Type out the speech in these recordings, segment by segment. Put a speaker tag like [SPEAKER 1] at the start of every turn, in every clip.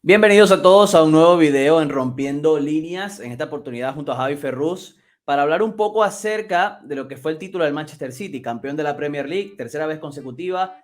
[SPEAKER 1] Bienvenidos a todos a un nuevo video en Rompiendo Líneas, en esta oportunidad junto a Javi Ferruz, para hablar un poco acerca de lo que fue el título del Manchester City, campeón de la Premier League, tercera vez consecutiva,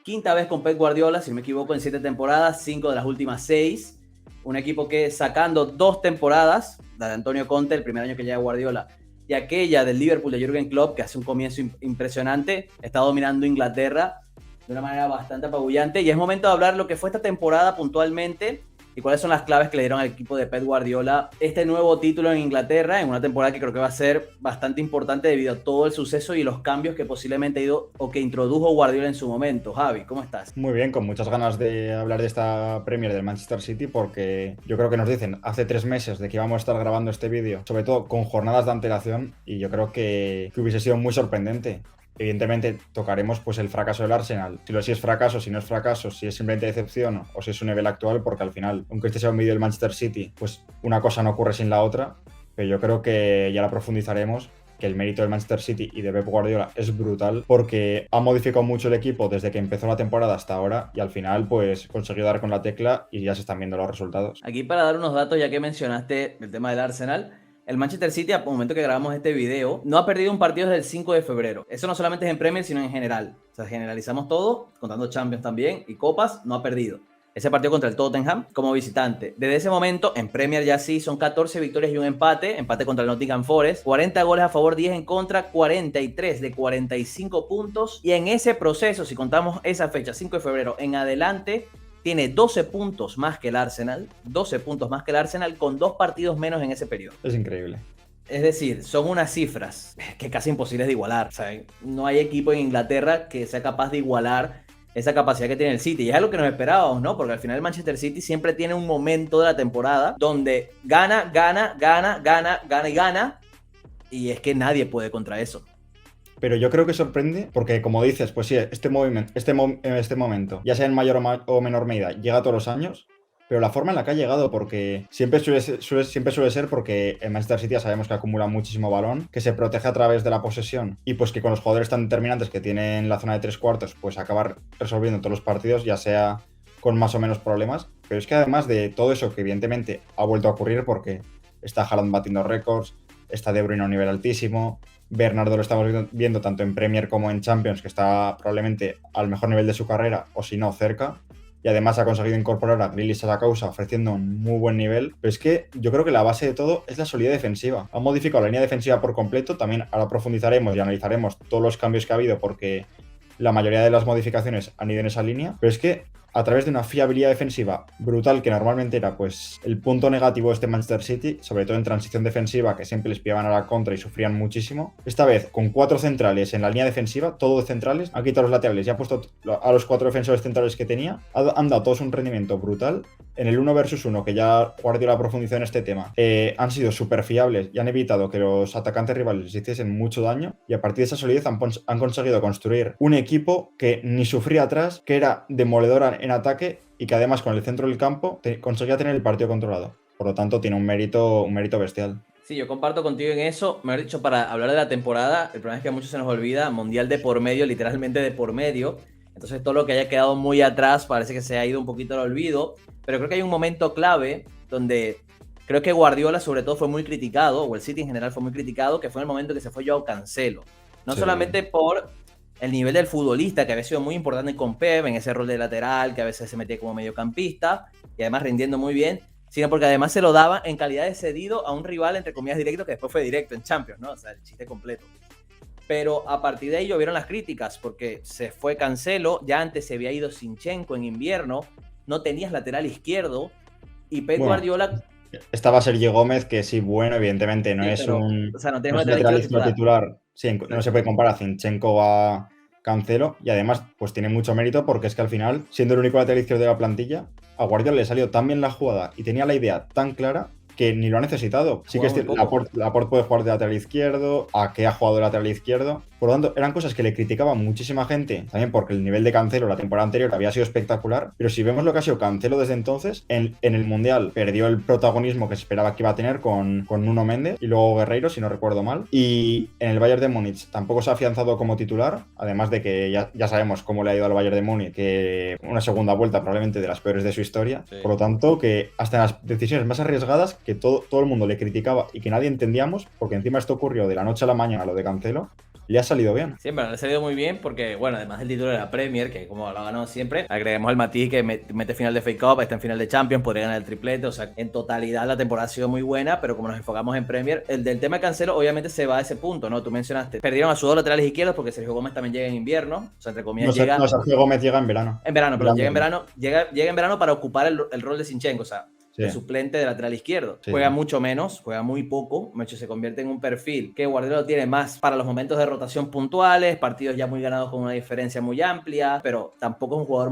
[SPEAKER 1] quinta vez con Pep Guardiola, si no me equivoco, en 7 temporadas, 5 de las últimas 6. Un equipo que sacando 2 temporadas, la de Antonio Conte, el primer año que llega Guardiola, y aquella del Liverpool de Jürgen Klopp, que hace un comienzo impresionante, está dominando Inglaterra de una manera bastante apabullante. Y es momento de hablar lo que fue esta temporada puntualmente y cuáles son las claves que le dieron al equipo de Pep Guardiola este nuevo título en Inglaterra, en una temporada que creo que va a ser bastante importante debido a todo el suceso y los cambios que posiblemente ha ido o que introdujo Guardiola en su momento. Javi, ¿cómo estás?
[SPEAKER 2] Muy bien, con muchas ganas de hablar de esta Premier del Manchester City porque yo creo que nos dicen hace 3 meses de que íbamos a estar grabando este vídeo, sobre todo con jornadas de antelación, y yo creo que hubiese sido muy sorprendente. Evidentemente tocaremos pues el fracaso del Arsenal, si es fracaso, si no es fracaso, si es simplemente decepción o si es su nivel actual, porque al final, aunque este sea un vídeo del Manchester City, pues una cosa no ocurre sin la otra, pero yo creo que ya la profundizaremos, que el mérito del Manchester City y de Pep Guardiola es brutal porque ha modificado mucho el equipo desde que empezó la temporada hasta ahora y al final pues consiguió dar con la tecla y ya se están viendo los resultados.
[SPEAKER 1] Aquí para dar unos datos, ya que mencionaste el tema del Arsenal, el Manchester City, al momento que grabamos este video, no ha perdido un partido desde el 5 de febrero. Eso no solamente es en Premier, sino en general. O sea, generalizamos todo, contando Champions también y Copas, no ha perdido. Ese partido contra el Tottenham como visitante. Desde ese momento, en Premier ya sí, son 14 victorias y un empate contra el Nottingham Forest, 40 goles a favor, 10 en contra, 43 de 45 puntos. Y en ese proceso, si contamos esa fecha, 5 de febrero en adelante, tiene 12 puntos más que el Arsenal, 12 puntos más que el Arsenal con 2 partidos menos en ese periodo.
[SPEAKER 2] Es increíble.
[SPEAKER 1] Es decir, son unas cifras que casi imposibles de igualar. O sea, no hay equipo en Inglaterra que sea capaz de igualar esa capacidad que tiene el City. Y es algo que nos esperábamos, ¿no? Porque al final el Manchester City siempre tiene un momento de la temporada donde gana, gana, gana, gana, gana y gana. Y es que nadie puede contra eso.
[SPEAKER 2] Pero yo creo que sorprende porque, como dices, pues sí, este momento, ya sea en mayor o menor medida, llega todos los años, pero la forma en la que ha llegado, porque siempre suele ser porque en Manchester City ya sabemos que acumula muchísimo balón, que se protege a través de la posesión y pues que con los jugadores tan determinantes que tiene en la zona de 3 cuartos, pues acabar resolviendo todos los partidos, ya sea con más o menos problemas. Pero es que además de todo eso, que evidentemente ha vuelto a ocurrir porque está Haaland batiendo récords, está De Bruyne a un nivel altísimo, Bernardo lo estamos viendo tanto en Premier como en Champions, que está probablemente al mejor nivel de su carrera, o si no, cerca. Y además ha conseguido incorporar a Grealish a la causa, ofreciendo un muy buen nivel. Pero es que yo creo que la base de todo es la solidez defensiva. Ha modificado la línea defensiva por completo. También ahora profundizaremos y analizaremos todos los cambios que ha habido, porque la mayoría de las modificaciones han ido en esa línea. Pero es que a través de una fiabilidad defensiva brutal, que normalmente era pues el punto negativo de este Manchester City, sobre todo en transición defensiva, que siempre les pillaban a la contra y sufrían muchísimo. Esta vez, con 4 centrales en la línea defensiva, todos centrales, ha quitado los laterales y ha puesto a los 4 defensores centrales que tenía. Han dado todos un rendimiento brutal. En el 1 versus 1, que ya Guardiola profundizó en este tema, han sido súper fiables y han evitado que los atacantes rivales les hiciesen mucho daño. Y a partir de esa solidez han conseguido construir un equipo que ni sufría atrás, que era demoledora en ataque y que además con el centro del campo conseguía tener el partido controlado. Por lo tanto, tiene un mérito bestial.
[SPEAKER 1] Sí, yo comparto contigo en eso. Me he dicho, para hablar de la temporada, el problema es que a muchos se nos olvida, mundial de por medio, literalmente de por medio. Entonces todo lo que haya quedado muy atrás parece que se ha ido un poquito al olvido. Pero creo que hay un momento clave donde creo que Guardiola sobre todo fue muy criticado, o el City en general fue muy criticado, que fue en el momento que se fue Joao Cancelo. No
[SPEAKER 2] Sí.
[SPEAKER 1] solamente por el nivel del futbolista, que había sido muy importante con Pep, en ese rol de lateral, que a veces se metía como mediocampista, y además rindiendo muy bien, sino porque además se lo daba en calidad de cedido a un rival, entre comillas, directo, que después fue directo en Champions, ¿no? O sea, el chiste completo. Pero a partir de ello vieron las críticas, porque se fue Cancelo, ya antes se había ido Zinchenko en invierno, no tenías lateral izquierdo, y Pep
[SPEAKER 2] Bueno,
[SPEAKER 1] Guardiola...
[SPEAKER 2] estaba Sergio Gómez, que sí, bueno, evidentemente no
[SPEAKER 1] Sí,
[SPEAKER 2] es
[SPEAKER 1] pero,
[SPEAKER 2] un,
[SPEAKER 1] o sea, no
[SPEAKER 2] no
[SPEAKER 1] tenías
[SPEAKER 2] es
[SPEAKER 1] un
[SPEAKER 2] un
[SPEAKER 1] lateral
[SPEAKER 2] lateral
[SPEAKER 1] izquierdo
[SPEAKER 2] izquierdo
[SPEAKER 1] titular.
[SPEAKER 2] titular. Sí, no se
[SPEAKER 1] Exacto.
[SPEAKER 2] puede comparar a Zinchenko a Cancelo. Y además, pues tiene mucho mérito porque es que al final, siendo el único lateral izquierdo de la plantilla, a Guardiola le salió tan bien la jugada y tenía la idea tan clara que ni lo ha necesitado. Sí que
[SPEAKER 1] Juega muy
[SPEAKER 2] Laporte puede jugar de lateral izquierdo, Ake ha jugado de lateral izquierdo. Por lo tanto, eran cosas que le criticaba muchísima gente, también porque el nivel de Cancelo la temporada anterior había sido espectacular, pero si vemos lo que ha sido Cancelo desde entonces, en el Mundial perdió el protagonismo que se esperaba que iba a tener con Nuno Méndez y luego Guerreiro, si no recuerdo mal, y en el Bayern de Múnich tampoco se ha afianzado como titular, además de que ya sabemos cómo le ha ido al Bayern de Múnich, que una segunda vuelta probablemente de las peores de su historia,
[SPEAKER 1] Sí.
[SPEAKER 2] por lo tanto, que hasta en las decisiones más arriesgadas que todo el mundo le criticaba y que nadie entendíamos, porque encima esto ocurrió de la noche a la mañana, lo de Cancelo, le ha salido bien.
[SPEAKER 1] Siempre le ha salido muy bien porque, bueno, además del título de la Premier, que como lo ha ganado siempre, agreguemos el matiz que mete final de FA Cup, está en final de Champions, podría ganar el triplete, o sea, en totalidad la temporada ha sido muy buena, pero como nos enfocamos en Premier, el del tema de Cancelo obviamente se va a ese punto, ¿no? Tú mencionaste, perdieron a sus dos laterales izquierdos porque Sergio Gómez también llega en invierno, o sea, entre comillas llega...
[SPEAKER 2] No, Sergio Gómez llega en verano.
[SPEAKER 1] En verano, perdón, llega en verano para ocupar el rol de Zinchenko, o sea, de suplente de lateral izquierdo. Sí. Juega mucho menos, juega muy poco. De hecho, se convierte en un perfil que Guardiola tiene más para los momentos de rotación puntuales, partidos ya muy ganados con una diferencia muy amplia, pero tampoco es un jugador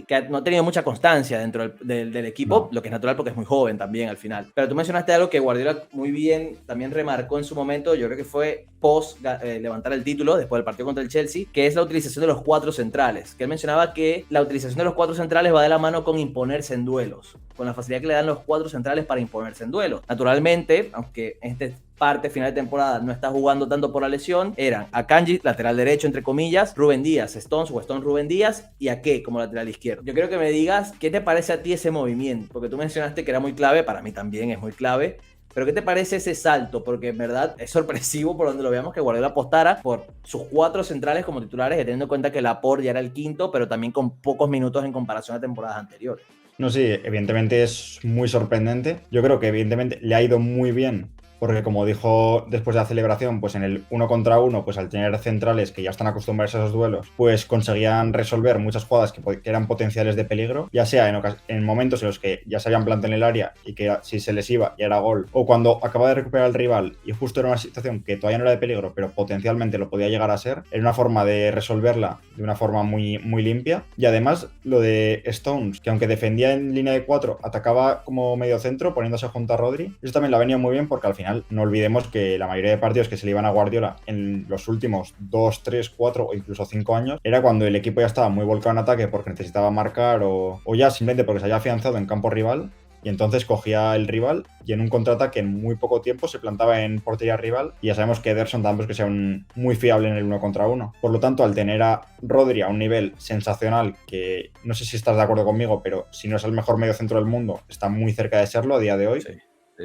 [SPEAKER 1] que no ha tenido mucha constancia dentro del equipo, lo que es natural porque es muy joven también al final. Pero tú mencionaste algo que Guardiola muy bien también remarcó en su momento, yo creo que fue post levantar el título después del partido contra el Chelsea, que es la utilización de los cuatro centrales. Que él mencionaba que la utilización de los cuatro centrales va de la mano con imponerse en duelos, con la facilidad que le dan los cuatro centrales para imponerse en duelos. Naturalmente, aunque en esta parte final de temporada no está jugando tanto por la lesión, eran Akanji, lateral derecho entre comillas, Rúben Díaz, Stones Rúben Díaz y Ake como lateral izquierdo. Yo quiero que me digas qué te parece a ti ese movimiento, porque tú mencionaste que era muy clave, para mí también es muy clave. Pero ¿qué te parece ese salto? Porque en verdad es sorpresivo por donde lo veamos que Guardiola apostara por sus cuatro centrales como titulares, teniendo en cuenta que Laporte ya era el quinto, pero también con pocos minutos en comparación a temporadas anteriores.
[SPEAKER 2] No, sí, evidentemente es muy sorprendente. Yo creo que evidentemente le ha ido muy bien porque como dijo después de la celebración, pues en el 1 contra 1, pues al tener centrales que ya están acostumbrados a esos duelos, pues conseguían resolver muchas jugadas que eran potenciales de peligro, ya sea en momentos en los que ya se habían plantado en el área y que si se les iba ya era gol, o cuando acaba de recuperar el rival y justo era una situación que todavía no era de peligro, pero potencialmente lo podía llegar a ser, era una forma de resolverla de una forma muy, muy limpia. Y además lo de Stones, que aunque defendía en línea de 4, atacaba como medio centro poniéndose junto a Rodri, eso también la venía muy bien porque al final no olvidemos que la mayoría de partidos que se le iban a Guardiola en los últimos 2, 3, 4 o incluso 5 años era cuando el equipo ya estaba muy volcado en ataque porque necesitaba marcar o ya simplemente porque se había afianzado en campo rival y entonces cogía el rival y en un contraataque en muy poco tiempo se plantaba en portería rival y ya sabemos que Ederson tampoco es que sea muy fiable en el 1 contra 1. Por lo tanto, al tener a Rodri a un nivel sensacional que no sé si estás de acuerdo conmigo, pero si no es el mejor mediocentro del mundo, está muy cerca de serlo a día de hoy.
[SPEAKER 1] Sí.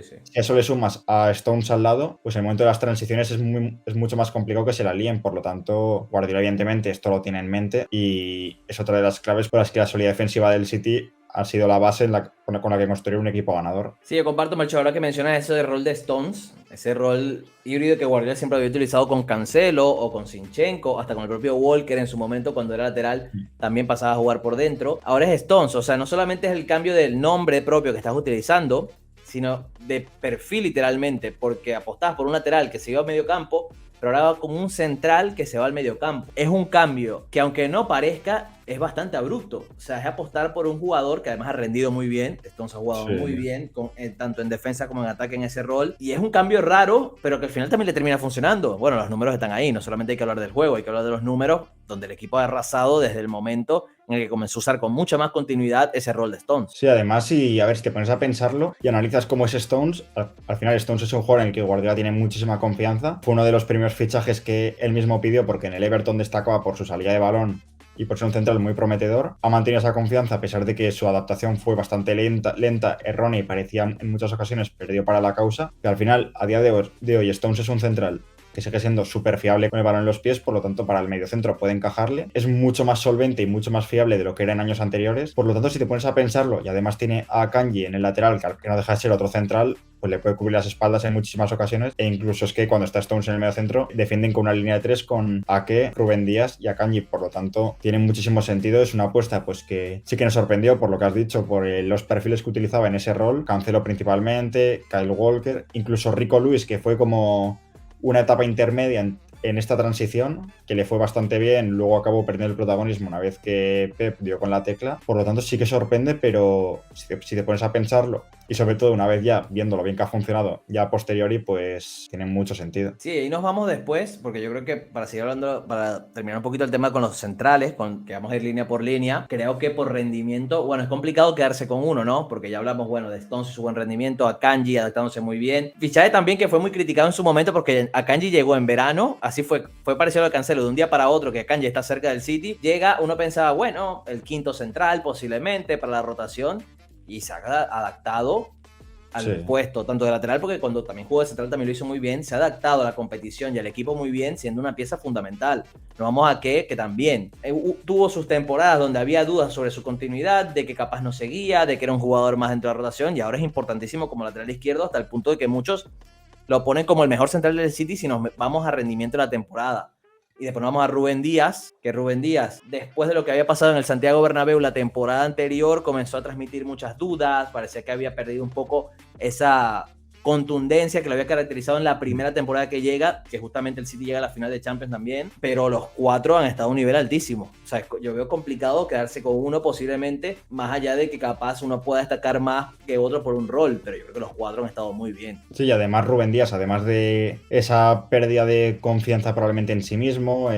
[SPEAKER 1] Sí.
[SPEAKER 2] Si eso le sumas a Stones al lado, pues en el momento de las transiciones es mucho más complicado que se la líen. Por lo tanto, Guardiola evidentemente esto lo tiene en mente y es otra de las claves por las que la solidez defensiva del City ha sido la base con la que construir un equipo ganador.
[SPEAKER 1] Sí, yo comparto, Melchor, ahora que mencionas eso de rol de Stones, ese rol híbrido que Guardiola siempre había utilizado con Cancelo o con Zinchenko, hasta con el propio Walker en su momento cuando era lateral, también pasaba a jugar por dentro. Ahora es Stones, o sea, no solamente es el cambio del nombre propio que estás utilizando, sino de perfil literalmente, porque apostabas por un lateral que se iba a medio campo, pero ahora va como un central que se va al medio campo. Es un cambio que aunque no parezca, es bastante abrupto. O sea, es apostar por un jugador que además ha rendido muy bien. Stones ha jugado muy bien, tanto en defensa como en ataque en ese rol. Y es un cambio raro, pero que al final también le termina funcionando. Bueno, los números están ahí. No solamente hay que hablar del juego, hay que hablar de los números, donde el equipo ha arrasado desde el momento en el que comenzó a usar con mucha más continuidad ese rol de Stones.
[SPEAKER 2] Sí, además, y a ver, si te pones a pensarlo y analizas cómo es Stones, al final Stones es un jugador en el que Guardiola tiene muchísima confianza. Fue uno de los primeros fichajes que él mismo pidió porque en el Everton destacaba por su salida de balón y por ser un central muy prometedor. Ha mantenido esa confianza a pesar de que su adaptación fue bastante lenta, errónea y parecía en muchas ocasiones perdió para la causa. Que al final, a día de hoy, Stones es un central que sigue siendo súper fiable con el balón en los pies, por lo tanto para el mediocentro puede encajarle. Es mucho más solvente y mucho más fiable de lo que era en años anteriores. Por lo tanto, si te pones a pensarlo y además tiene a Akanji en el lateral, que no deja de ser otro central, pues le puede cubrir las espaldas en muchísimas ocasiones. E incluso es que cuando está Stones en el mediocentro, defienden con una línea de 3 con Ake, Rúben Díaz y Akanji. Por lo tanto, tiene muchísimo sentido. Es una apuesta pues que sí que nos sorprendió por lo que has dicho, por los perfiles que utilizaba en ese rol. Cancelo principalmente, Kyle Walker, incluso Rico Lewis, que fue como una etapa intermedia en esta transición, que le fue bastante bien, luego acabó perdiendo el protagonismo una vez que Pep dio con la tecla. Por lo tanto, sí que sorprende, pero si te pones a pensarlo y sobre todo una vez ya viendo lo bien que ha funcionado ya a posteriori, pues tiene mucho sentido.
[SPEAKER 1] Sí, y nos vamos después, porque yo creo que para seguir hablando, para terminar un poquito el tema con los centrales, que vamos a ir línea por línea, creo que por rendimiento, bueno, es complicado quedarse con uno, ¿no? Porque ya hablamos, bueno, de Stones y su buen rendimiento, a Kanji adaptándose muy bien. Fichaje también que fue muy criticado en su momento porque a Kanji llegó en verano, así fue parecido al Cancelo, de un día para otro, que Kanji está cerca del City, llega, uno pensaba, bueno, el quinto central posiblemente para la rotación, y se ha adaptado al puesto tanto de lateral, porque cuando también jugó de central también lo hizo muy bien, se ha adaptado a la competición y al equipo muy bien, siendo una pieza fundamental. No vamos a que también tuvo sus temporadas donde había dudas sobre su continuidad, de que capaz no seguía, de que era un jugador más dentro de la rotación, y ahora es importantísimo como lateral izquierdo, hasta el punto de que muchos lo ponen como el mejor central del City si nos vamos a rendimiento de la temporada. Y después nos vamos a Rubén Díaz, que Rubén Díaz, después de lo que había pasado en el Santiago Bernabéu la temporada anterior, comenzó a transmitir muchas dudas, parecía que había perdido un poco esa contundencia que lo había caracterizado en la primera temporada que llega, que justamente el City llega a la final de Champions también, pero los cuatro han estado a un nivel altísimo. O sea, yo veo complicado quedarse con uno posiblemente, más allá de que capaz uno pueda destacar más que otro por un rol, pero yo creo que los cuatro han estado muy bien.
[SPEAKER 2] Sí, y además Rubén Díaz, además de esa pérdida de confianza probablemente en sí mismo,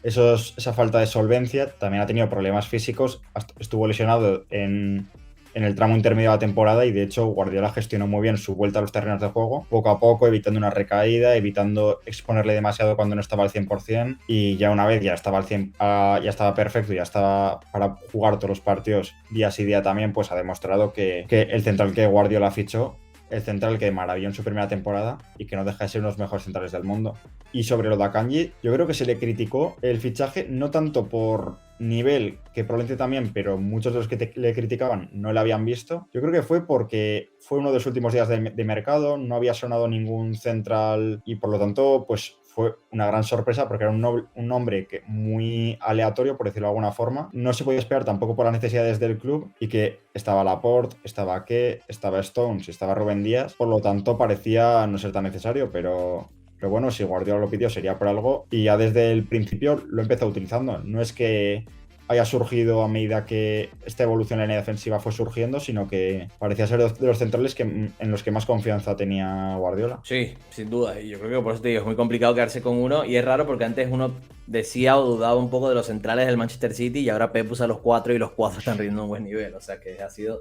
[SPEAKER 2] esa falta de solvencia, también ha tenido problemas físicos, estuvo lesionado en el tramo intermedio de la temporada y de hecho Guardiola gestionó muy bien su vuelta a los terrenos de juego, poco a poco, evitando una recaída, evitando exponerle demasiado cuando no estaba al 100%, y ya una vez ya estaba al 100, ya estaba perfecto, ya estaba para jugar todos los partidos día sí día también, pues ha demostrado que el central que Guardiola fichó, el central que maravilló en su primera temporada y que no deja de ser uno de los mejores centrales del mundo. Y sobre lo de Akanji, yo creo que se le criticó el fichaje no tanto por nivel, que probablemente también, pero muchos de los que le criticaban no le habían visto. Yo creo que fue porque fue uno de los últimos días de mercado, no había sonado ningún central y por lo tanto, pues fue una gran sorpresa porque era un nombre que muy aleatorio, por decirlo de alguna forma. No se podía esperar tampoco por las necesidades del club y que estaba Laporte, estaba Ake, estaba Stones, estaba Rubén Díaz. Por lo tanto, parecía no ser tan necesario, pero bueno, si Guardiola lo pidió sería por algo y ya desde el principio lo empezó utilizando. No es que haya surgido a medida que esta evolución en la línea defensiva fue surgiendo, sino que parecía ser de los centrales en los que más confianza tenía Guardiola.
[SPEAKER 1] Sí, sin duda, y yo creo que por eso te digo, es muy complicado quedarse con uno, y es raro porque antes uno decía o dudaba un poco de los centrales del Manchester City y ahora Pep usa los cuatro y los cuatro están rindiendo un buen nivel, o sea que ha sido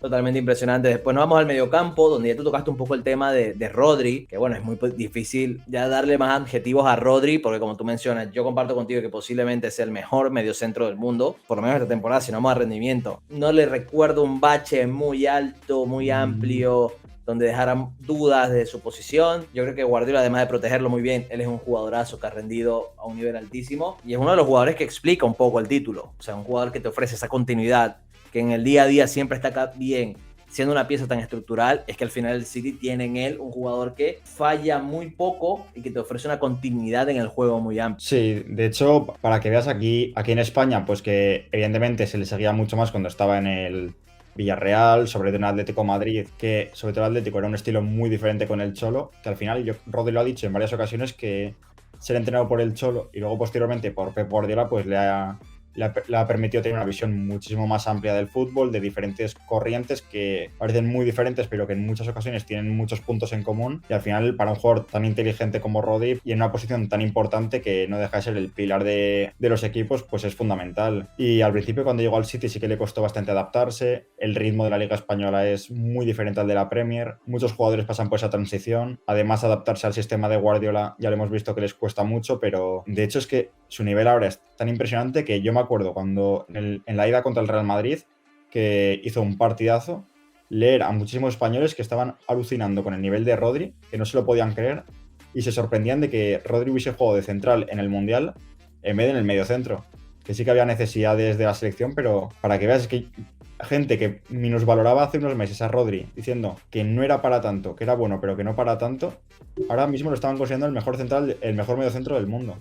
[SPEAKER 1] totalmente impresionante. Después nos vamos al mediocampo, donde ya tú tocaste un poco el tema de Rodri, que bueno, es muy difícil ya darle más adjetivos a Rodri, porque como tú mencionas, yo comparto contigo que posiblemente sea el mejor mediocentro del mundo, por lo menos esta temporada, si no más rendimiento. No le recuerdo un bache muy alto, muy amplio, donde dejaran dudas de su posición. Yo creo que Guardiola, además de protegerlo muy bien, él es un jugadorazo que ha rendido a un nivel altísimo y es uno de los jugadores que explica un poco el título. O sea, un jugador que te ofrece esa continuidad, que en el día a día siempre está acá bien, siendo una pieza tan estructural. Es que al final el City tiene en él un jugador que falla muy poco y que te ofrece una continuidad en el juego muy amplia.
[SPEAKER 2] Sí, de hecho, para que veas aquí en España, pues que evidentemente se le seguía mucho más cuando estaba en el Villarreal, sobre todo en Atlético Madrid, que sobre todo el Atlético era un estilo muy diferente con el Cholo, que al final Rodri lo ha dicho en varias ocasiones que ser entrenado por el Cholo y luego posteriormente por Pep Guardiola, pues le ha permitido tener una visión muchísimo más amplia del fútbol, de diferentes corrientes que parecen muy diferentes, pero que en muchas ocasiones tienen muchos puntos en común. Y al final, para un jugador tan inteligente como Rodri y en una posición tan importante que no deja de ser el pilar de los equipos, pues es fundamental. Y al principio, cuando llegó al City, sí que le costó bastante adaptarse. El ritmo de la Liga Española es muy diferente al de la Premier. Muchos jugadores pasan por esa transición. Además, adaptarse al sistema de Guardiola ya lo hemos visto que les cuesta mucho, pero de hecho es que su nivel ahora es tan impresionante que yo me acuerdo cuando en la ida contra el Real Madrid, que hizo un partidazo, leer a muchísimos españoles que estaban alucinando con el nivel de Rodri, que no se lo podían creer, y se sorprendían de que Rodri hubiese jugado de central en el Mundial en vez de en el mediocentro. Que sí que había necesidades de la selección, pero para que veas que gente que minusvaloraba hace unos meses a Rodri, diciendo que no era para tanto, que era bueno, pero que no para tanto, ahora mismo lo estaban considerando el mejor central, el mejor mediocentro del mundo.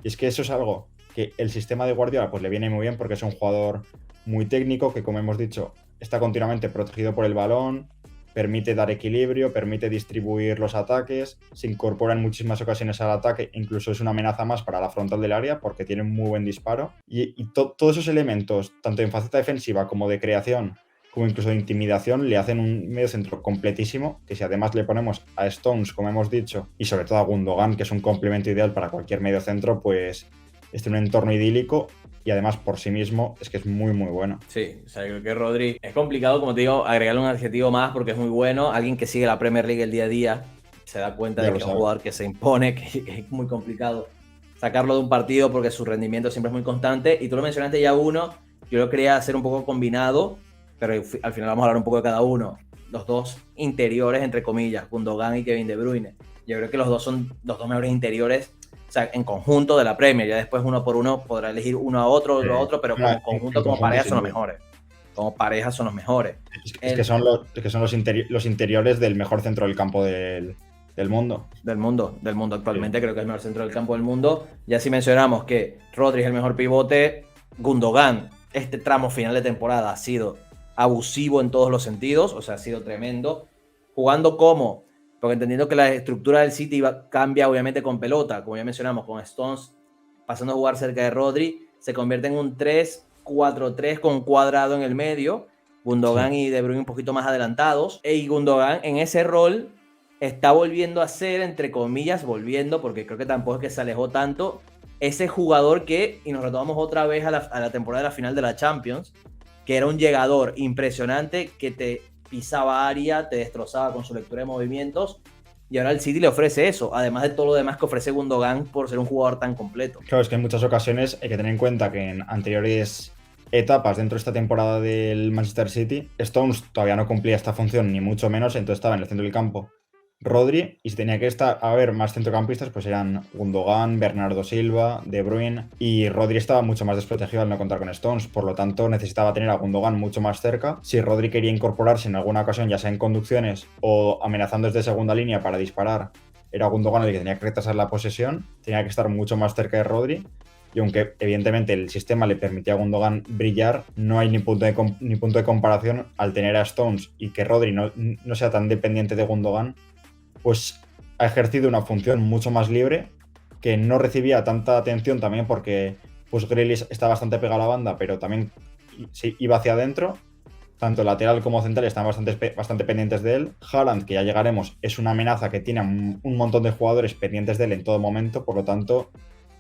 [SPEAKER 2] Y es que eso es algo que el sistema de Guardiola pues le viene muy bien porque es un jugador muy técnico que, como hemos dicho, está continuamente protegido por el balón, permite dar equilibrio, permite distribuir los ataques, se incorpora en muchísimas ocasiones al ataque, incluso es una amenaza más para la frontal del área porque tiene un muy buen disparo. Y todos esos elementos, tanto en faceta defensiva como de creación, como incluso de intimidación, le hacen un mediocentro completísimo, que si además le ponemos a Stones, como hemos dicho, y sobre todo a Gundogan, que es un complemento ideal para cualquier mediocentro, pues este es un entorno idílico y además por sí mismo es que es muy, muy bueno.
[SPEAKER 1] Sí, o sea, creo que Rodri es complicado, como te digo, agregarle un adjetivo más porque es muy bueno. Alguien que sigue la Premier League el día a día se da cuenta
[SPEAKER 2] Ya
[SPEAKER 1] de
[SPEAKER 2] lo
[SPEAKER 1] que es un
[SPEAKER 2] sabe.
[SPEAKER 1] jugador que se impone, que es muy complicado sacarlo de un partido porque su rendimiento siempre es muy constante. Y tú lo mencionaste ya uno, yo lo quería hacer un poco combinado, pero al final vamos a hablar un poco de cada uno. Los dos interiores, entre comillas, Gundogan y Kevin De Bruyne. Yo creo que los dos son los dos mejores interiores, o sea, en conjunto de la Premier. Ya después uno por uno podrá elegir uno a otro, otro a otro, pero como conjunto,
[SPEAKER 2] En
[SPEAKER 1] como
[SPEAKER 2] conjunto,
[SPEAKER 1] pareja
[SPEAKER 2] sin
[SPEAKER 1] son los
[SPEAKER 2] duda.
[SPEAKER 1] mejores. Como pareja son los mejores.
[SPEAKER 2] Es que son los interiores del mejor centro del campo del mundo.
[SPEAKER 1] Del mundo actualmente,
[SPEAKER 2] Sí.
[SPEAKER 1] creo que es el mejor centro del campo del mundo. Ya si mencionamos que Rodri es el mejor pivote, Gundogan, este tramo final de temporada ha sido abusivo en todos los sentidos, o sea, ha sido tremendo. Jugando como, porque entendiendo que la estructura del City cambia obviamente con pelota, como ya mencionamos, con Stones pasando a jugar cerca de Rodri, se convierte en un 3-4-3 con Cuadrado en el medio, Gundogan
[SPEAKER 2] Sí.
[SPEAKER 1] y De Bruyne un poquito más adelantados, y Gundogan en ese rol está volviendo a ser, entre comillas, volviendo, porque creo que tampoco es que se alejó tanto, ese jugador que, y nos retomamos otra vez a la temporada de la final de la Champions, que era un llegador impresionante, que te pisaba área, te destrozaba con su lectura de movimientos, y ahora el City le ofrece eso, además de todo lo demás que ofrece Gundogan por ser un jugador tan completo.
[SPEAKER 2] Claro, es que en muchas ocasiones hay que tener en cuenta que en anteriores etapas dentro de esta temporada del Manchester City, Stones todavía no cumplía esta función, ni mucho menos, entonces estaba en el centro del campo Rodri, y si tenía que estar a ver más centrocampistas, pues eran Gundogan, Bernardo Silva, De Bruyne, y Rodri estaba mucho más desprotegido al no contar con Stones, por lo tanto necesitaba tener a Gundogan mucho más cerca. Si Rodri quería incorporarse en alguna ocasión, ya sea en conducciones o amenazando desde segunda línea para disparar, era Gundogan el que tenía que retrasar la posesión, tenía que estar mucho más cerca de Rodri. Y aunque evidentemente el sistema le permitía a Gundogan brillar, no hay ni punto de comparación al tener a Stones y que Rodri no sea tan dependiente de Gundogan, pues ha ejercido una función mucho más libre, que no recibía tanta atención también porque pues Grealish está bastante pegado a la banda, pero también sí, iba hacia adentro. Tanto lateral como central están bastante pendientes de él. Haaland, que ya llegaremos, es una amenaza que tiene un montón de jugadores pendientes de él en todo momento, por lo tanto,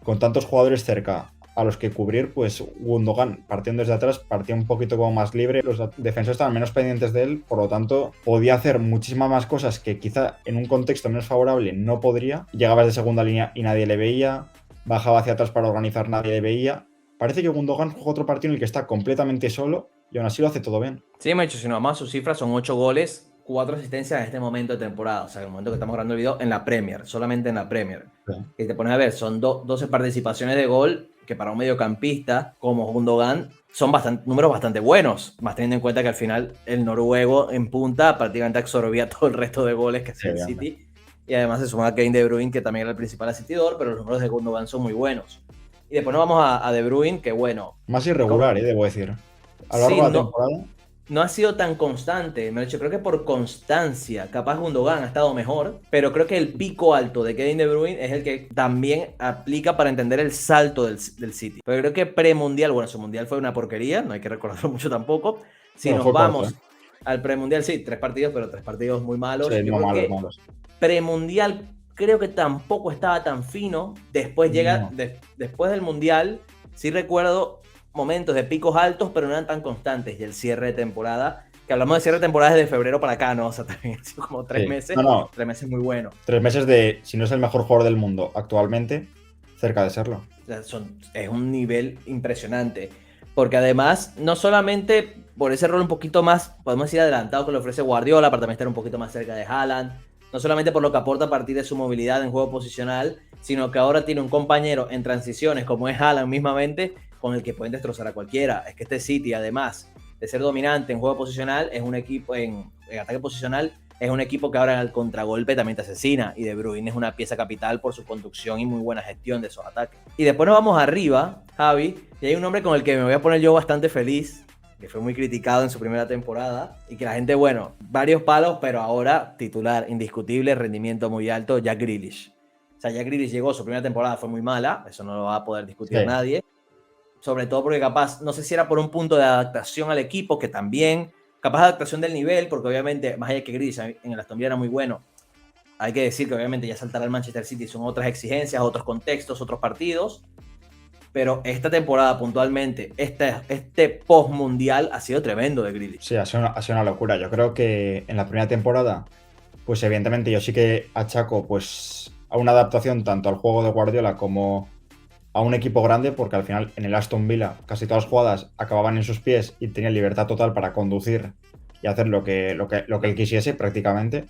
[SPEAKER 2] con tantos jugadores cerca a los que cubrir, pues Gundogan, partiendo desde atrás, partía un poquito como más libre. Los defensores estaban menos pendientes de él, por lo tanto, podía hacer muchísimas más cosas que quizá en un contexto menos favorable no podría. Llegaba desde segunda línea y nadie le veía, bajaba hacia atrás para organizar, nadie le veía. Parece que Gundogan juega otro partido en el que está completamente solo y aún así lo hace todo bien.
[SPEAKER 1] Sí, me he dicho, si nomás sus cifras son 8 goles, 4 asistencias en este momento de temporada, o sea, en el momento que estamos grabando el video, en la Premier, solamente en la Premier.
[SPEAKER 2] Sí.
[SPEAKER 1] Y te pones a ver, son 12 participaciones de gol, que para un mediocampista como Gundogan son números bastante buenos, más teniendo en cuenta que al final el noruego en punta prácticamente absorbía todo el resto de goles que hacía el City. Y además se suma a Kevin De Bruyne, que también era el principal asistidor, pero los números de Gundogan son muy buenos. Y después nos vamos a De Bruyne, que bueno.
[SPEAKER 2] Más irregular, debo decir. A lo
[SPEAKER 1] Sí,
[SPEAKER 2] largo de la
[SPEAKER 1] no,
[SPEAKER 2] temporada.
[SPEAKER 1] no ha sido tan constante. Me lo he dicho, creo que por constancia. Capaz Gundogan ha estado mejor, pero creo que el pico alto de Kevin De Bruyne es el que también aplica para entender el salto del City. Pero creo que premundial, bueno, su mundial fue una porquería, no hay que recordarlo mucho tampoco. Si
[SPEAKER 2] Bueno,
[SPEAKER 1] nos
[SPEAKER 2] fue corto,
[SPEAKER 1] vamos al premundial, sí, 3 partidos, pero 3 partidos muy malos.
[SPEAKER 2] Sí,
[SPEAKER 1] Yo
[SPEAKER 2] no
[SPEAKER 1] creo
[SPEAKER 2] malos,
[SPEAKER 1] que
[SPEAKER 2] malos.
[SPEAKER 1] premundial creo que tampoco estaba tan fino. Después llega,
[SPEAKER 2] No.
[SPEAKER 1] después del mundial, sí recuerdo momentos de picos altos, pero no eran tan constantes. Y el cierre de temporada, que hablamos de cierre de temporada desde febrero para acá, ¿no? O sea, también ha sido como 3
[SPEAKER 2] Sí.
[SPEAKER 1] meses.
[SPEAKER 2] No.
[SPEAKER 1] 3 meses muy buenos.
[SPEAKER 2] 3 meses de, si no es el mejor jugador del mundo actualmente, cerca de serlo.
[SPEAKER 1] O sea, es un nivel impresionante. Porque además, no solamente por ese rol un poquito más, podemos decir, adelantado que le ofrece Guardiola, para también estar un poquito más cerca de Haaland, no solamente por lo que aporta a partir de su movilidad en juego posicional, sino que ahora tiene un compañero en transiciones, como es Haaland mismamente, con el que pueden destrozar a cualquiera. Es que este City, además de ser dominante en juego posicional, es un equipo en ataque posicional, es un equipo que ahora en el contragolpe también te asesina, y De Bruyne es una pieza capital por su conducción y muy buena gestión de esos ataques. Y después nos vamos arriba, Javi, y hay un nombre con el que me voy a poner yo bastante feliz, que fue muy criticado en su primera temporada, y que la gente, bueno, varios palos, pero ahora titular indiscutible, rendimiento muy alto, Jack Grealish. O sea, Jack Grealish llegó, su primera temporada fue muy mala, eso no lo va a poder discutir nadie, sobre todo porque capaz, no sé si era por un punto de adaptación al equipo, que también, capaz de adaptación del nivel, porque obviamente, más allá de que Grealish en el Aston Villa era muy bueno, hay que decir que obviamente ya saltar al Manchester City son otras exigencias, otros contextos, otros partidos, pero esta temporada puntualmente, este post-mundial ha sido tremendo de Grealish.
[SPEAKER 2] Sí, ha sido una locura. Yo creo que en la primera temporada, pues evidentemente yo sí que achaco pues a una adaptación tanto al juego de Guardiola como a un equipo grande, porque al final en el Aston Villa casi todas las jugadas acababan en sus pies y tenía libertad total para conducir y hacer lo que él quisiese prácticamente.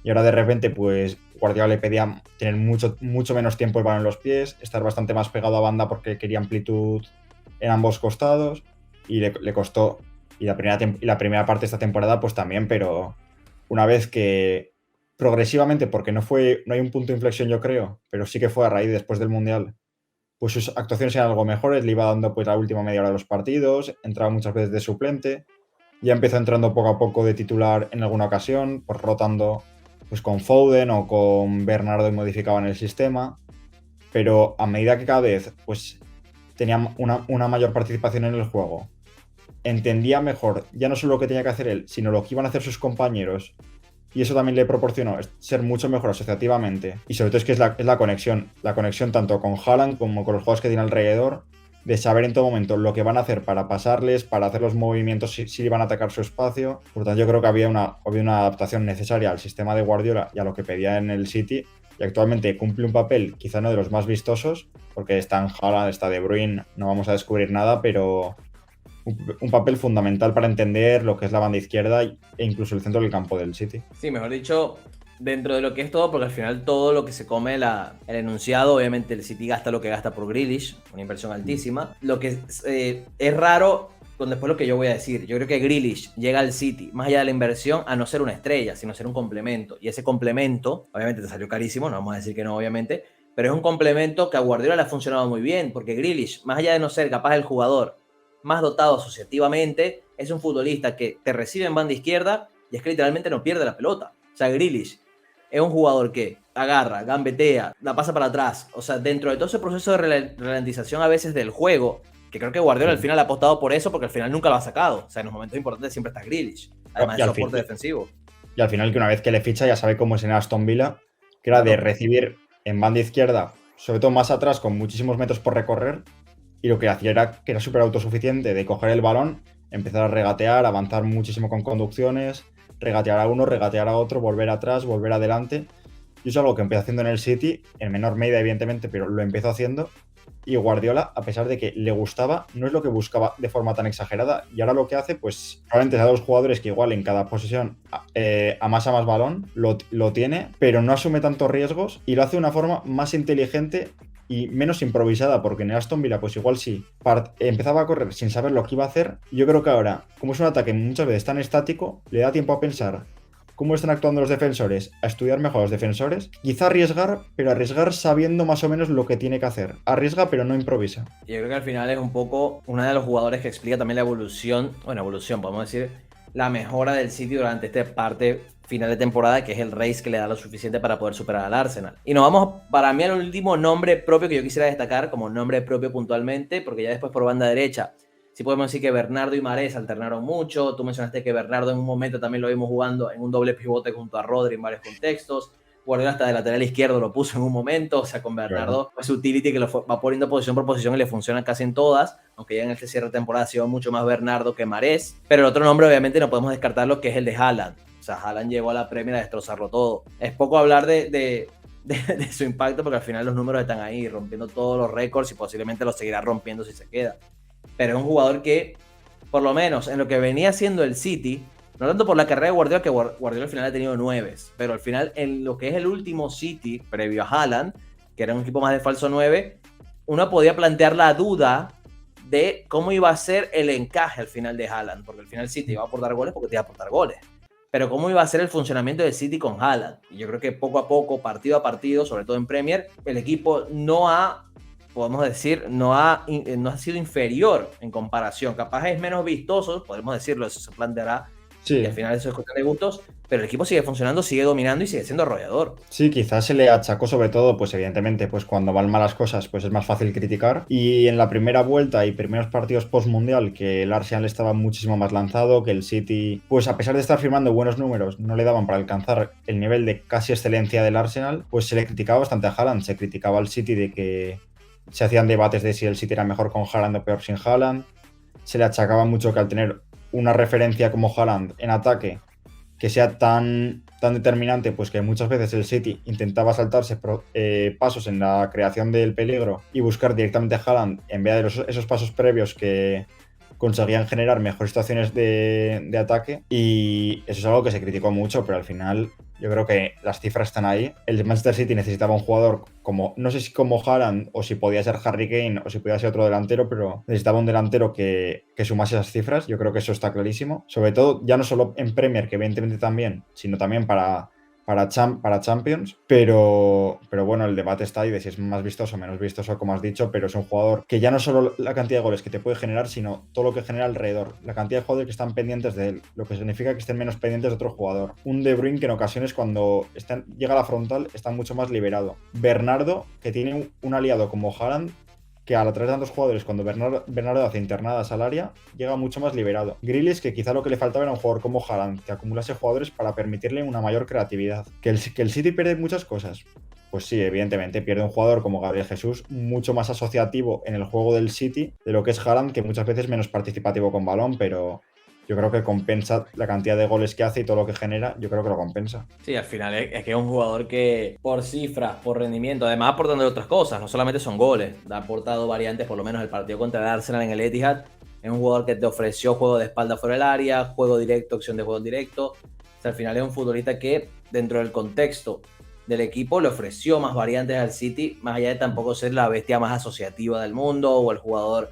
[SPEAKER 2] Y ahora de repente, pues Guardiola le pedía tener mucho menos tiempo el balón en los pies, estar bastante más pegado a banda porque quería amplitud en ambos costados y le costó. Y la primera parte de esta temporada, pues también, pero una vez que progresivamente, porque no hay un punto de inflexión, yo creo, pero sí que fue a raíz después del Mundial, pues sus actuaciones eran algo mejores, le iba dando pues la última media hora de los partidos, entraba muchas veces de suplente, ya empezó entrando poco a poco de titular en alguna ocasión, pues rotando pues con Foden o con Bernardo y modificaban el sistema, pero a medida que cada vez pues tenía una mayor participación en el juego, entendía mejor ya no solo lo que tenía que hacer él, sino lo que iban a hacer sus compañeros, y eso también le proporcionó ser mucho mejor asociativamente. Y sobre todo es que es la conexión tanto con Haaland como con los jugadores que tiene alrededor, de saber en todo momento lo que van a hacer para pasarles, para hacer los movimientos si van a atacar su espacio. Por lo tanto, yo creo que había una adaptación necesaria al sistema de Guardiola y a lo que pedía en el City, y actualmente cumple un papel quizá no de los más vistosos, porque está en Haaland, está De Bruyne, no vamos a descubrir nada, pero un papel fundamental para entender lo que es la banda izquierda e incluso el centro del campo del City.
[SPEAKER 1] Sí, mejor dicho, dentro de lo que es todo, porque al final todo lo que se come el enunciado, obviamente el City gasta lo que gasta por Grealish, una inversión altísima. Lo que es raro, con después lo que yo voy a decir, yo creo que Grealish llega al City, más allá de la inversión, a no ser una estrella, sino ser un complemento. Y ese complemento, obviamente te salió carísimo, no vamos a decir que no, obviamente, pero es un complemento que a Guardiola le ha funcionado muy bien, porque Grealish, más allá de no ser capaz del jugador más dotado asociativamente, es un futbolista que te recibe en banda izquierda y es que literalmente no pierde la pelota. O sea, Grealish es un jugador que agarra, gambetea, la pasa para atrás. O sea, dentro de todo ese proceso de ralentización a veces del juego, que creo que Guardiola al final ha apostado por eso porque al final nunca lo ha sacado. O sea, en los momentos importantes siempre está Grealish, además de soporte defensivo.
[SPEAKER 2] Y al final que una vez que le ficha ya sabe cómo es en Aston Villa, que era de recibir en banda izquierda, sobre todo más atrás, con muchísimos metros por recorrer, y lo que hacía era que era súper autosuficiente de coger el balón, empezar a regatear, avanzar muchísimo con conducciones, regatear a uno, regatear a otro, volver atrás, volver adelante. Y eso es algo que empezó haciendo en el City, en menor medida evidentemente, pero lo empezó haciendo. Y Guardiola, a pesar de que le gustaba, no es lo que buscaba de forma tan exagerada. Y ahora lo que hace, pues probablemente sea dos jugadores que igual en cada posesión amasa más balón, lo tiene, pero no asume tantos riesgos y lo hace de una forma más inteligente y menos improvisada, porque en el Aston Villa pues igual sí, empezaba a correr sin saber lo que iba a hacer. Yo creo que ahora, como es un ataque muchas veces tan estático, le da tiempo a pensar cómo están actuando los defensores, a estudiar mejor a los defensores, quizá arriesgar, pero arriesgar sabiendo más o menos lo que tiene que hacer. Arriesga, pero no improvisa.
[SPEAKER 1] Yo creo que al final es un poco uno de los jugadores que explica también la evolución, podemos decir, la mejora del City durante esta parte final de temporada, que es el race que le da lo suficiente para poder superar al Arsenal. Y nos vamos, para mí, al último nombre propio que yo quisiera destacar como nombre propio puntualmente, porque ya después por banda derecha sí podemos decir que Bernardo y Mahrez alternaron mucho. Tú mencionaste que Bernardo en un momento también lo vimos jugando en un doble pivote junto a Rodri en varios contextos. Guardiola hasta de lateral izquierdo lo puso en un momento, o sea, con Bernardo es utility que lo va poniendo posición por posición y le funciona casi en todas, aunque ya en este cierre de temporada ha sido mucho más Bernardo que Mahrez. Pero el otro nombre obviamente no podemos descartarlo, que es el de Haaland. O sea, Haaland llegó a la Premier a destrozarlo todo. Es poco hablar de su impacto, porque al final los números están ahí, rompiendo todos los récords y posiblemente los seguirá rompiendo si se queda. Pero es un jugador que, por lo menos en lo que venía haciendo el City, no tanto por la carrera de Guardiola, que Guardiola al final ha tenido 9, pero al final en lo que es el último City, previo a Haaland, que era un equipo más de falso 9, uno podía plantear la duda de cómo iba a ser el encaje al final de Haaland, porque al final City iba a aportar goles porque te iba a aportar goles. Pero cómo iba a ser el funcionamiento del City con Haaland. Y yo creo que poco a poco, partido a partido, sobre todo en Premier, el equipo no ha sido inferior en comparación. Capaz es menos vistoso, podemos decirlo, eso se planteará,
[SPEAKER 2] Sí.
[SPEAKER 1] Y al final eso es cuestión de gustos, pero el equipo sigue funcionando, sigue dominando y sigue siendo arrollador.
[SPEAKER 2] Sí, quizás se le achacó sobre todo, pues evidentemente, pues cuando van malas cosas, pues es más fácil criticar. Y en la primera vuelta y primeros partidos post-mundial, que el Arsenal estaba muchísimo más lanzado, que el City, pues a pesar de estar firmando buenos números, no le daban para alcanzar el nivel de casi excelencia del Arsenal, pues se le criticaba bastante a Haaland. Se criticaba al City de que se hacían debates de si el City era mejor con Haaland o peor sin Haaland. Se le achacaba mucho que al tener una referencia como Haaland en ataque, que sea tan determinante, pues que muchas veces el City intentaba saltarse pasos en la creación del peligro y buscar directamente a Haaland en vez de esos pasos previos que conseguían generar mejores situaciones de ataque, y eso es algo que se criticó mucho, pero al final yo creo que las cifras están ahí. El Manchester City necesitaba un jugador como, no sé si como Haaland o si podía ser Harry Kane o si podía ser otro delantero, pero necesitaba un delantero que sumase esas cifras. Yo creo que eso está clarísimo. Sobre todo, ya no solo en Premier, que evidentemente también, sino también para Champions, pero bueno, el debate está ahí de si es más vistoso o menos vistoso, como has dicho, pero es un jugador que ya no solo la cantidad de goles que te puede generar, sino todo lo que genera alrededor, la cantidad de jugadores que están pendientes de él, lo que significa que estén menos pendientes de otro jugador. Un De Bruyne que en ocasiones cuando llega a la frontal está mucho más liberado. Bernardo, que tiene un aliado como Haaland, que al atraer tantos jugadores, cuando Bernardo hace internadas al área, llega mucho más liberado. Grealish, que quizá lo que le faltaba era un jugador como Haaland, que acumulase jugadores para permitirle una mayor creatividad. Que el City pierde muchas cosas. Pues sí, evidentemente, pierde un jugador como Gabriel Jesús, mucho más asociativo en el juego del City de lo que es Haaland, que muchas veces menos participativo con balón, pero yo creo que compensa la cantidad de goles que hace y todo lo que genera, yo creo que lo compensa.
[SPEAKER 1] Sí, al final es que es un jugador que por cifras, por rendimiento, además aportando otras cosas, no solamente son goles, ha aportado variantes, por lo menos el partido contra el Arsenal en el Etihad, es un jugador que te ofreció juego de espalda fuera del área, juego directo, opción de juego directo, o sea, al final es un futbolista que dentro del contexto del equipo le ofreció más variantes al City, más allá de tampoco ser la bestia más asociativa del mundo o el jugador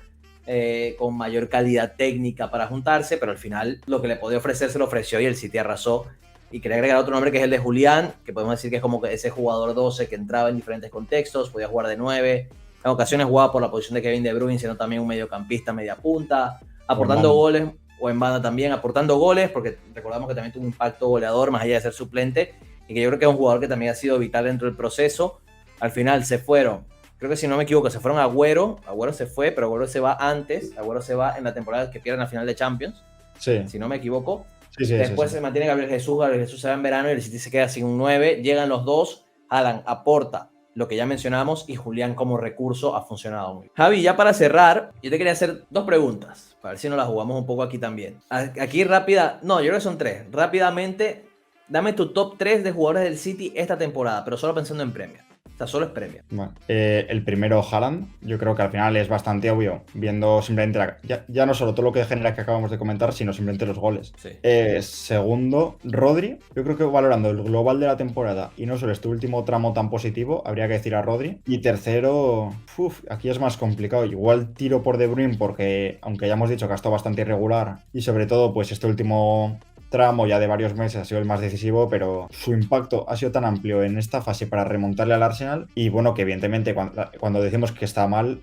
[SPEAKER 1] con mayor calidad técnica para juntarse, pero al final lo que le podía ofrecer se lo ofreció y el City arrasó. Y quería agregar otro nombre que es el de Julián, que podemos decir que es como que ese jugador 12 que entraba en diferentes contextos, podía jugar de 9, en ocasiones jugaba por la posición de Kevin De Bruyne, siendo también un mediocampista, media punta, aportando goles, o en banda también, aportando goles, porque recordamos que también tuvo un impacto goleador, más allá de ser suplente, y que yo creo que es un jugador que también ha sido vital dentro del proceso. Al final se fueron, creo que si no me equivoco, se fueron a Agüero se fue, pero Agüero se va antes, Agüero se va en la temporada que pierden la final de Champions,
[SPEAKER 2] sí.
[SPEAKER 1] Si no me equivoco.
[SPEAKER 2] Sí,
[SPEAKER 1] Después
[SPEAKER 2] sí.
[SPEAKER 1] se mantiene Gabriel Jesús se va en verano y el City se queda sin un 9, llegan los dos, Haaland aporta lo que ya mencionamos y Julián como recurso ha funcionado muy bien. Javi, ya para cerrar, yo te quería hacer 2 preguntas, para ver si nos las jugamos un poco aquí también. Aquí rápida, no, yo creo que son 3. Rápidamente, dame tu top 3 de jugadores del City esta temporada, pero solo pensando en Premier. O sea, solo es Premier.
[SPEAKER 2] Bueno, el primero, Haaland, yo creo que al final es bastante obvio, viendo simplemente ya no solo todo lo que genera que acabamos de comentar, sino simplemente los goles.
[SPEAKER 1] Sí.
[SPEAKER 2] Segundo, Rodri, yo creo que valorando el global de la temporada y no solo este último tramo tan positivo, habría que decir a Rodri. Y tercero, aquí es más complicado, igual tiro por De Bruyne porque, aunque ya hemos dicho que ha estado bastante irregular y sobre todo pues este último tramo ya de varios meses ha sido el más decisivo, pero su impacto ha sido tan amplio en esta fase para remontarle al Arsenal, y bueno, que evidentemente cuando decimos que está mal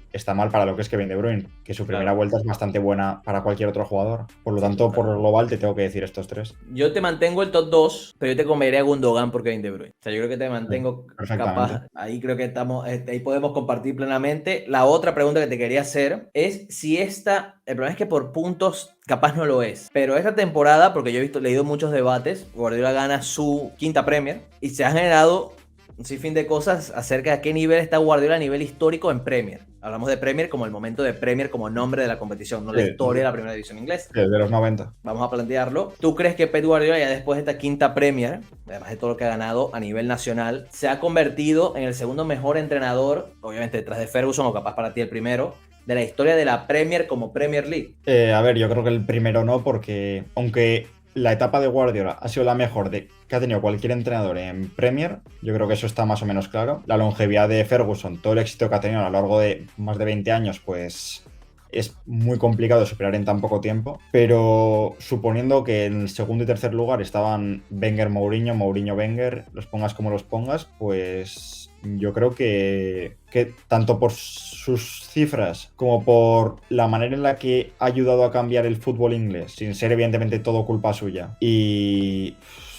[SPEAKER 2] para lo que es Kevin De Bruyne, que su primera vuelta es bastante buena para cualquier otro jugador. Por lo tanto, por lo global te tengo que decir estos 3.
[SPEAKER 1] Yo te mantengo el top 2, pero yo te comería a Gundogan por Kevin De Bruyne. O sea, yo creo que te mantengo capaz. Ahí creo que estamos, ahí podemos compartir plenamente. La otra pregunta que te quería hacer es si el problema es que por puntos capaz no lo es, pero esta temporada, porque yo he leído muchos debates, Guardiola gana su 5ª Premier y se ha generado un sinfín de cosas acerca de a qué nivel está Guardiola a nivel histórico en Premier. Hablamos de Premier como el momento de Premier como nombre de la competición, no la historia de la primera división inglesa.
[SPEAKER 2] De los 90.
[SPEAKER 1] Vamos a plantearlo. ¿Tú crees que Pep Guardiola ya después de esta 5ª Premier, además de todo lo que ha ganado a nivel nacional, se ha convertido en el segundo mejor entrenador, obviamente detrás de Ferguson o capaz para ti el primero, de la historia de la Premier como Premier League?
[SPEAKER 2] A ver, yo creo que el primero no, porque aunque la etapa de Guardiola ha sido la mejor que ha tenido cualquier entrenador en Premier, yo creo que eso está más o menos claro. La longevidad de Ferguson, todo el éxito que ha tenido a lo largo de más de 20 años, pues es muy complicado superar en tan poco tiempo, pero suponiendo que en el segundo y tercer lugar estaban Wenger-Mourinho, Mourinho-Wenger, los pongas como los pongas, pues yo creo que tanto por sus cifras como por la manera en la que ha ayudado a cambiar el fútbol inglés, sin ser evidentemente todo culpa suya, y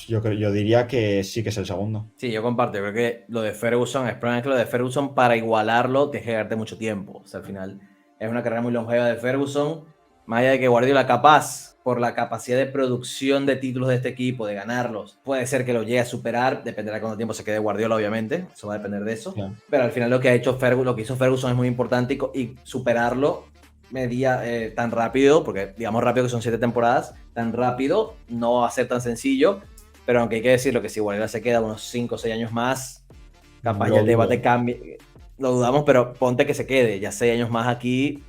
[SPEAKER 2] yo diría que sí que es el segundo.
[SPEAKER 1] Sí, yo comparto. Yo creo que lo de Ferguson, el problema es que lo de Ferguson, para igualarlo, tienes que darte mucho tiempo. O sea, al final es una carrera muy longeva de Ferguson. Más allá de que Guardiola capaz, por la capacidad de producción de títulos de este equipo, de ganarlos, puede ser que lo llegue a superar. Dependerá de cuánto tiempo se quede Guardiola, obviamente. Eso va a depender de eso.
[SPEAKER 2] Claro.
[SPEAKER 1] Pero al final lo que hizo Ferguson es muy importante y superarlo tan rápido, porque digamos rápido que son 7 temporadas, tan rápido no va a ser tan sencillo. Pero aunque hay que decirlo que si Guardiola se queda unos 5 o 6 años más, capaz ya el debate cambie. Lo dudamos, pero ponte que se quede ya 6 años más aquí.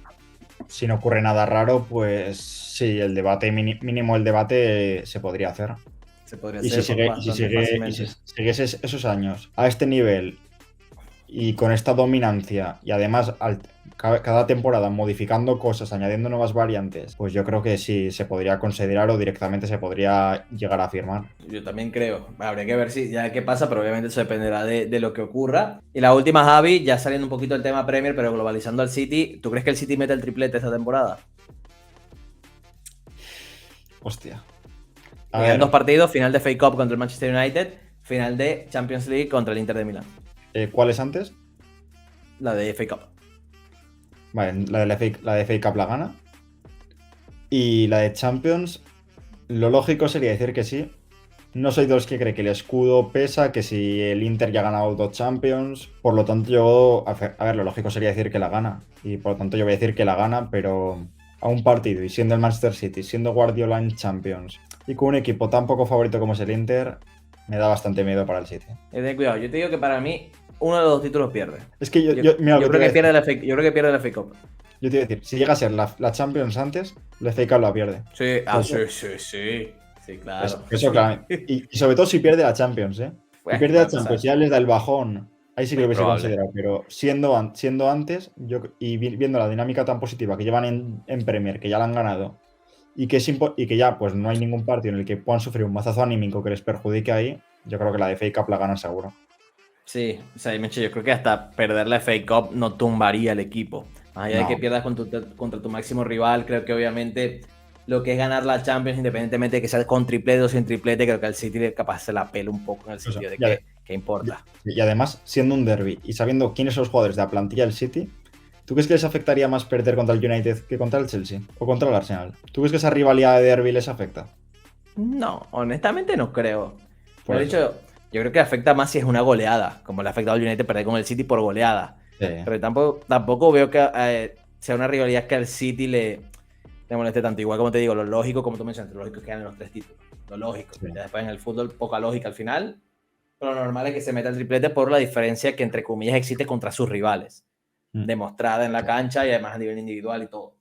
[SPEAKER 2] Si no ocurre nada raro, pues sí, el debate, mínimo el debate se podría hacer.
[SPEAKER 1] Se podría
[SPEAKER 2] Y
[SPEAKER 1] hacer
[SPEAKER 2] si sigues esos años a este nivel y con esta dominancia y además cada temporada modificando cosas, añadiendo nuevas variantes, pues yo creo que sí se podría considerar o directamente se podría llegar a firmar.
[SPEAKER 1] Yo también creo. Habría que ver si ya qué pasa, pero obviamente eso dependerá de lo que ocurra. Y la última, Javi, ya saliendo un poquito del tema Premier, pero globalizando al City, ¿tú crees que el City mete el triplete esta temporada?
[SPEAKER 2] Hostia.
[SPEAKER 1] Quedan 2 partidos, final de FA Cup contra el Manchester United, final de Champions League contra el Inter de Milán.
[SPEAKER 2] ¿Cuál es antes?
[SPEAKER 1] La de FA Cup.
[SPEAKER 2] Vale, la de FA Cup la gana. Y la de Champions, lo lógico sería decir que sí. No soy de los que cree que el escudo pesa, que si el Inter ya ha ganado 2 Champions. Por lo tanto, a ver, lo lógico sería decir que la gana. Y por lo tanto, yo voy a decir que la gana, pero a un partido y siendo el Manchester City, siendo Guardiola en Champions y con un equipo tan poco favorito como es el Inter, me da bastante miedo para el City.
[SPEAKER 1] Ten cuidado, yo te digo que para mí uno de los 2 títulos pierde.
[SPEAKER 2] Es que yo
[SPEAKER 1] creo que pierde la FA Cup.
[SPEAKER 2] Yo te iba a decir, si llega a ser la Champions antes, la FA Cup la pierde.
[SPEAKER 1] Sí, sí, claro.
[SPEAKER 2] Eso claro. Y sobre todo si pierde la Champions, ¿eh? Si pierde la Champions, ya les da el bajón. Ahí sí que lo hubiese considerado, pero siendo antes, y viendo la dinámica tan positiva que llevan en Premier, que ya la han ganado, y que ya pues no hay ningún partido en el que puedan sufrir un mazazo anímico que les perjudique ahí, yo creo que la de FA Cup la ganan seguro.
[SPEAKER 1] Sí, o sea, yo creo que hasta perder la FA Cup no tumbaría el equipo. Más allá de que pierdas contra tu máximo rival, creo que obviamente lo que es ganar la Champions, independientemente de que sea con triplete o sin triplete, creo que al City capaz se la pela un poco en el sentido de que importa.
[SPEAKER 2] Y además, siendo un derby y sabiendo quiénes son los jugadores de la plantilla del City, ¿tú crees que les afectaría más perder contra el United que contra el Chelsea o contra el Arsenal? ¿Tú crees que esa rivalidad de derby les afecta?
[SPEAKER 1] No, honestamente no creo. De hecho, yo creo que afecta más si es una goleada, como le ha afectado al United perder con el City por goleada. Sí. Pero tampoco veo que sea una rivalidad que al City le moleste tanto. Igual como te digo, lo lógico, como tú mencionaste, lo lógico es que ganen los 3 títulos. Lo lógico. Sí. Ya después en el fútbol, poca lógica al final. Pero lo normal es que se meta el triplete por la diferencia que, entre comillas, existe contra sus rivales. Demostrada en la cancha y además a nivel individual y todo.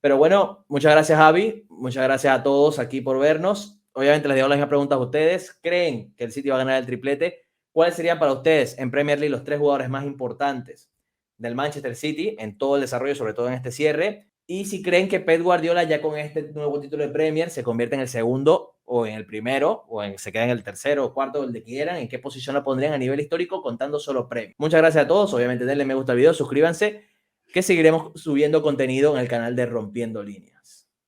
[SPEAKER 1] Pero bueno, muchas gracias, Javi. Muchas gracias a todos aquí por vernos. Obviamente les dejo las mismas preguntas a ustedes. ¿Creen que el City va a ganar el triplete? ¿Cuáles serían para ustedes en Premier League los 3 jugadores más importantes del Manchester City en todo el desarrollo, sobre todo en este cierre? Y si creen que Pep Guardiola ya con este nuevo título de Premier se convierte en el segundo o en el primero o se queda en el tercero o cuarto, el de quieran, en qué posición lo pondrían a nivel histórico contando solo Premier. Muchas gracias a todos. Obviamente denle me gusta al video, suscríbanse, que seguiremos subiendo contenido en el canal de Rompiendo Líneas.